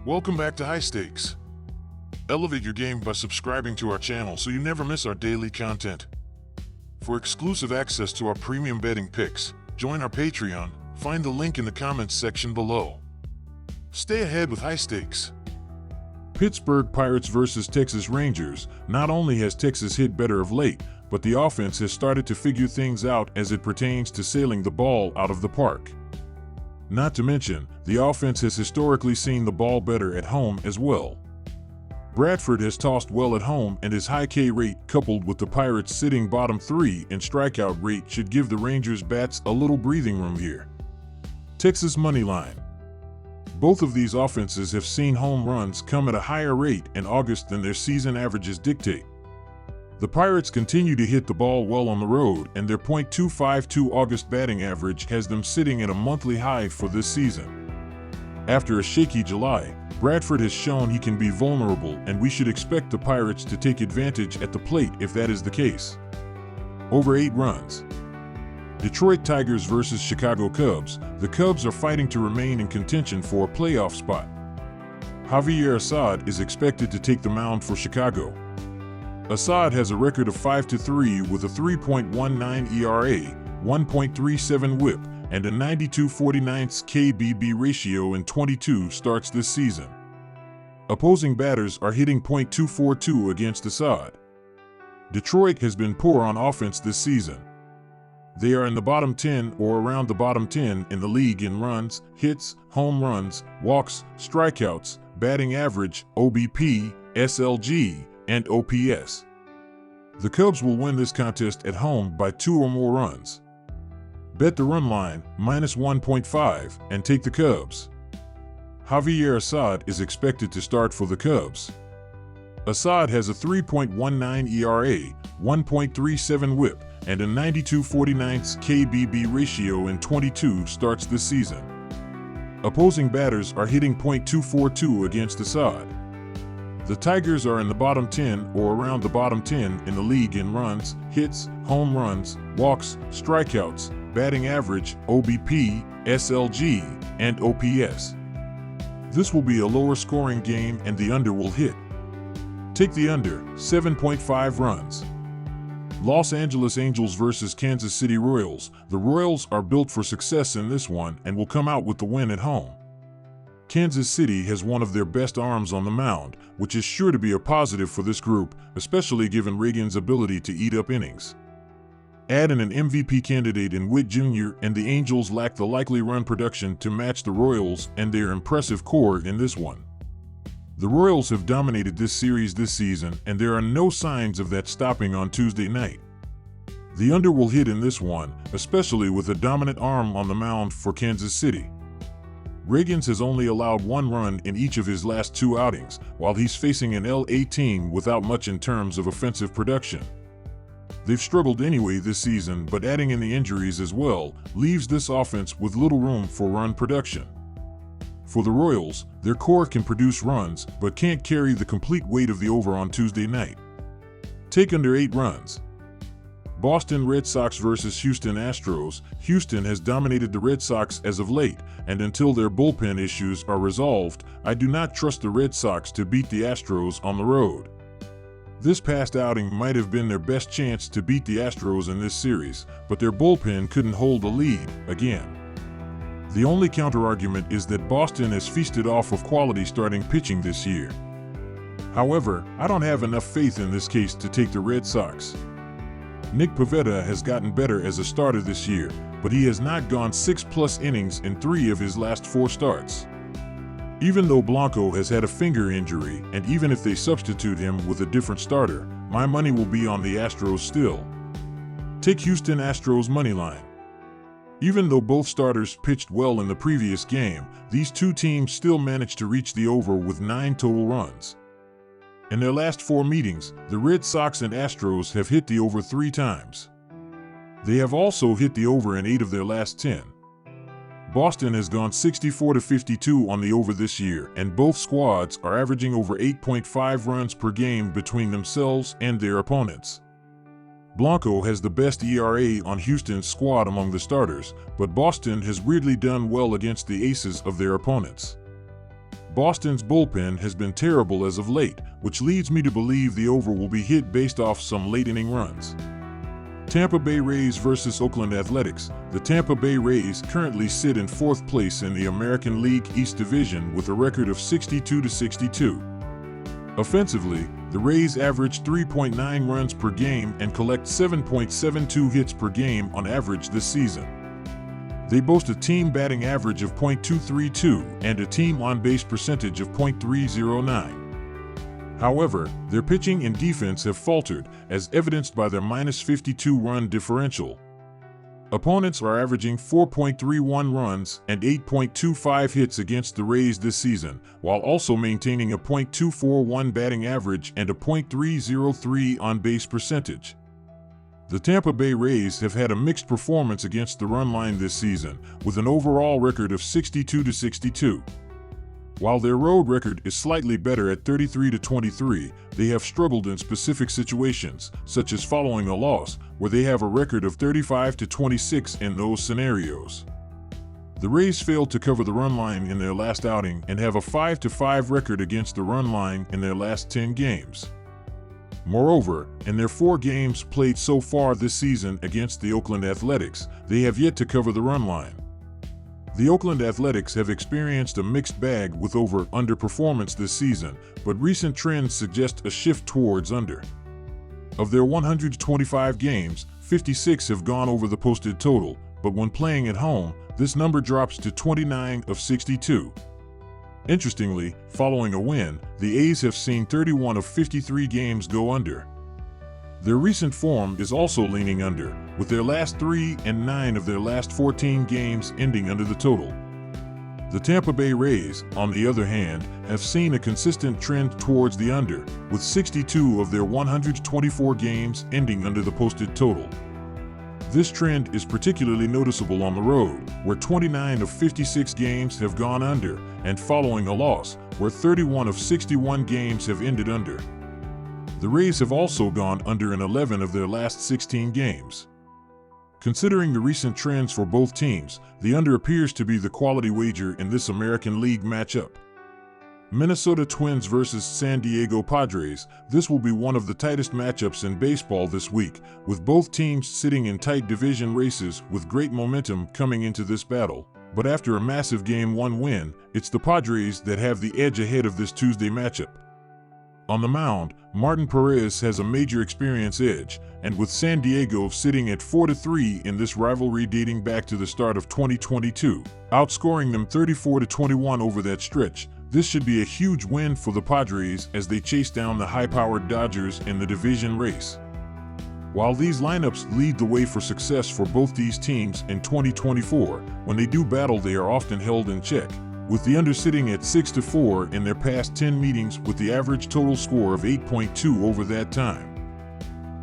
Welcome back to High Stakes. Elevate your game by subscribing to our channel so you never miss our daily content. For exclusive access to our premium betting picks, join our Patreon. Find the link in the comments section below. Stay ahead with High Stakes. Pittsburgh Pirates versus Texas Rangers. Not only has Texas hit better of late, but the offense has started to figure things out as it pertains to sailing the ball out of the park. Not to mention, the offense has historically seen the ball better at home as well. Bradford has tossed well at home, and his high K rate coupled with the Pirates sitting bottom 3 in strikeout rate should give the Rangers bats a little breathing room here. Texas money line. Both of these offenses have seen home runs come at a higher rate in August than their season averages dictate. The Pirates continue to hit the ball well on the road, and their .252 August batting average has them sitting at a monthly high for this season. After a shaky July, Bradford has shown he can be vulnerable, and we should expect the Pirates to take advantage at the plate if that is the case. Over 8 runs. Detroit Tigers versus Chicago Cubs. The Cubs are fighting to remain in contention for a playoff spot. Javier Assad is expected to take the mound for Chicago. Assad has a record of 5-3 with a 3.19 ERA, 1.37 WHIP, and a 92/49 KBB ratio in 22 starts this season. Opposing batters are hitting .242 against Assad. Detroit has been poor on offense this season. They are in the bottom 10 or around the bottom 10 in the league in runs, hits, home runs, walks, strikeouts, batting average, OBP, SLG, and OPS. The Cubs will win this contest at home by 2 or more runs. Bet the run line, -1.5, and take the Cubs. Javier Assad is expected to start for the Cubs. Assad has a 3.19 ERA, 1.37 WHIP, and a 92/49 KBB ratio in 22 starts this season. Opposing batters are hitting .242 against Assad. The Tigers are in the bottom 10 or around the bottom 10 in the league in runs, hits, home runs, walks, strikeouts, batting average, OBP, SLG, and OPS. This will be a lower scoring game and the under will hit. Take the under, 7.5 runs. Los Angeles Angels versus Kansas City Royals. The Royals are built for success in this one and will come out with the win at home. Kansas City has one of their best arms on the mound, which is sure to be a positive for this group, especially given Reagan's ability to eat up innings. Add in an MVP candidate in Witt Jr., and the Angels lack the likely run production to match the Royals and their impressive core in this one. The Royals have dominated this series this season, and there are no signs of that stopping on Tuesday night. The under will hit in this one, especially with a dominant arm on the mound for Kansas City. Reagan has only allowed 1 run in each of his last 2 outings, while he's facing an LA team without much in terms of offensive production. They've struggled anyway this season, but adding in the injuries as well leaves this offense with little room for run production. For the Royals, their core can produce runs, but can't carry the complete weight of the over on Tuesday night. Take under 8 runs. Boston Red Sox versus Houston Astros. Houston has dominated the Red Sox as of late, and until their bullpen issues are resolved, I do not trust the Red Sox to beat the Astros on the road. This past outing might have been their best chance to beat the Astros in this series, but their bullpen couldn't hold the lead again. The only counterargument is that Boston has feasted off of quality starting pitching this year. However, I don't have enough faith in this case to take the Red Sox. Nick Pivetta has gotten better as a starter this year, but he has not gone 6+ innings in 3 of his last 4 starts. Even though Blanco has had a finger injury, and even if they substitute him with a different starter, my money will be on the Astros still. Take Houston Astros moneyline. Even though both starters pitched well in the previous game, these 2 teams still managed to reach the over with 9 total runs. In their last 4 meetings, the Red Sox and Astros have hit the over 3 times. They have also hit the over in 8 of their last 10. Boston has gone 64-52 on the over this year, and both squads are averaging over 8.5 runs per game between themselves and their opponents. Blanco has the best ERA on Houston's squad among the starters, but Boston has weirdly done well against the aces of their opponents. Boston's bullpen has been terrible as of late, which leads me to believe the over will be hit based off some late-inning runs. Tampa Bay Rays versus Oakland Athletics. The Tampa Bay Rays currently sit in 4th place in the American League East Division with a record of 62-62. Offensively, the Rays average 3.9 runs per game and collect 7.72 hits per game on average this season. They boast a team batting average of .232 and a team on-base percentage of .309. However, their pitching and defense have faltered, as evidenced by their -52 run differential. Opponents are averaging 4.31 runs and 8.25 hits against the Rays this season, while also maintaining a .241 batting average and a .303 on-base percentage. The Tampa Bay Rays have had a mixed performance against the run line this season, with an overall record of 62-62. While their road record is slightly better at 33-23, they have struggled in specific situations, such as following a loss, where they have a record of 35-26 in those scenarios. The Rays failed to cover the run line in their last outing and have a 5-5 record against the run line in their last 10 games. Moreover, in their 4 games played so far this season against the Oakland Athletics, they have yet to cover the run line. The Oakland Athletics have experienced a mixed bag with over/underperformance this season, but recent trends suggest a shift towards under. Of their 125 games, 56 have gone over the posted total, but when playing at home, this number drops to 29 of 62. Interestingly, following a win, the A's have seen 31 of 53 games go under. Their recent form is also leaning under, with their last 3 and 9 of their last 14 games ending under the total. The Tampa Bay Rays, on the other hand, have seen a consistent trend towards the under, with 62 of their 124 games ending under the posted total. This trend is particularly noticeable on the road, where 29 of 56 games have gone under, and following a loss, where 31 of 61 games have ended under. The Rays have also gone under in 11 of their last 16 games. Considering the recent trends for both teams, the under appears to be the quality wager in this American League matchup. Minnesota Twins versus San Diego Padres. This will be one of the tightest matchups in baseball this week, with both teams sitting in tight division races with great momentum coming into this battle. But after a massive Game 1 win, it's the Padres that have the edge ahead of this Tuesday matchup. On the mound, Martin Perez has a major experience edge, and with San Diego sitting at 4-3 in this rivalry dating back to the start of 2022, outscoring them 34-21 over that stretch, this should be a huge win for the Padres as they chase down the high-powered Dodgers in the division race. While these lineups lead the way for success for both these teams in 2024, when they do battle they are often held in check, with the under sitting at 6-4 in their past 10 meetings with the average total score of 8.2 over that time.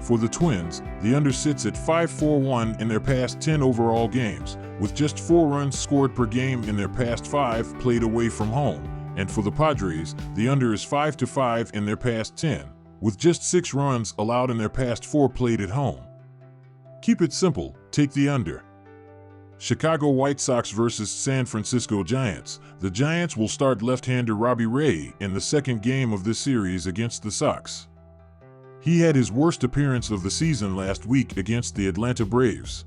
For the Twins, the under sits at 5-4-1 in their past 10 overall games, with just 4 runs scored per game in their past 5 played away from home, and for the Padres, the under is 5-5 in their past 10, with just 6 runs allowed in their past 4 played at home. Keep it simple, take the under. Chicago White Sox versus San Francisco Giants. The Giants will start left-hander Robbie Ray in the second game of this series against the Sox. He had his worst appearance of the season last week against the Atlanta Braves.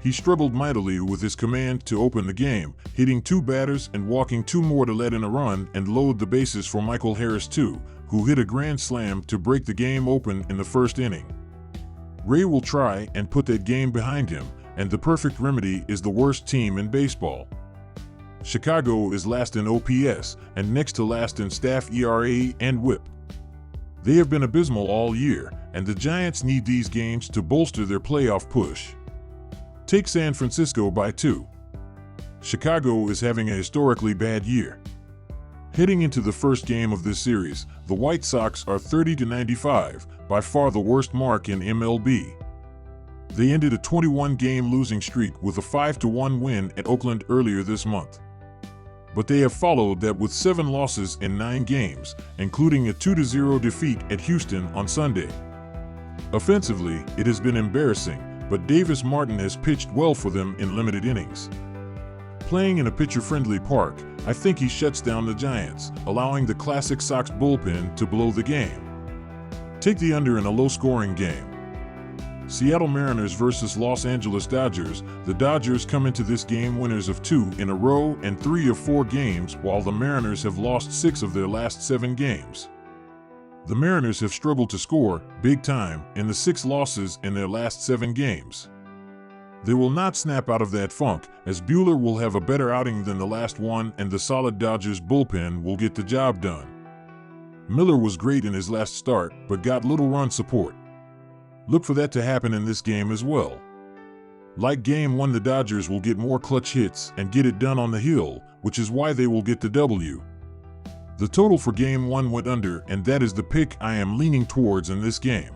He struggled mightily with his command to open the game, hitting 2 batters and walking 2 more to let in a run and load the bases for Michael Harris too, who hit a grand slam to break the game open in the first inning. Ray will try and put that game behind him, and the perfect remedy is the worst team in baseball. Chicago is last in OPS and next to last in staff ERA and WHIP. They have been abysmal all year, and the Giants need these games to bolster their playoff push. Take San Francisco by 2. Chicago is having a historically bad year. Heading into the first game of this series, the White Sox are 30-95, by far the worst mark in MLB. They ended a 21-game losing streak with a 5-1 win at Oakland earlier this month. But they have followed that with 7 losses in 9 games, including a 2-0 defeat at Houston on Sunday. Offensively, it has been embarrassing, but Davis Martin has pitched well for them in limited innings. Playing in a pitcher-friendly park, I think he shuts down the Giants, allowing the classic Sox bullpen to blow the game. Take the under in a low-scoring game. Seattle Mariners versus Los Angeles Dodgers. The Dodgers come into this game winners of 2 in a row and 3 of 4 games, while the Mariners have lost 6 of their last 7 games. The Mariners have struggled to score, big time, in the 6 losses in their last 7 games. They will not snap out of that funk, as Buehler will have a better outing than the last one and the solid Dodgers bullpen will get the job done. Miller was great in his last start, but got little run support. Look for that to happen in this game as well. Like Game 1, the Dodgers will get more clutch hits and get it done on the hill, which is why they will get the W. The total for Game 1 went under, and that is the pick I am leaning towards in this game.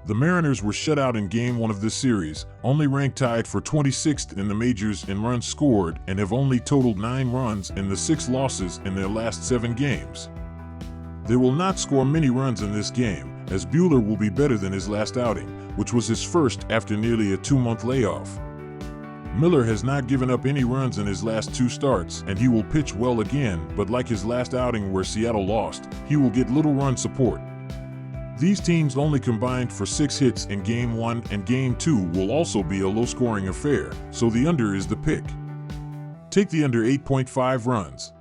The Mariners were shut out in Game 1 of this series, only ranked tied for 26th in the majors in runs scored, and have only totaled 9 runs in the 6 losses in their last 7 games. They will not score many runs in this game, as Buehler will be better than his last outing, which was his first after nearly a 2-month layoff. Miller has not given up any runs in his last 2 starts, and he will pitch well again, but like his last outing where Seattle lost, he will get little run support. These teams only combined for 6 hits in Game 1, and Game 2 will also be a low-scoring affair, so the under is the pick. Take the under 8.5 runs.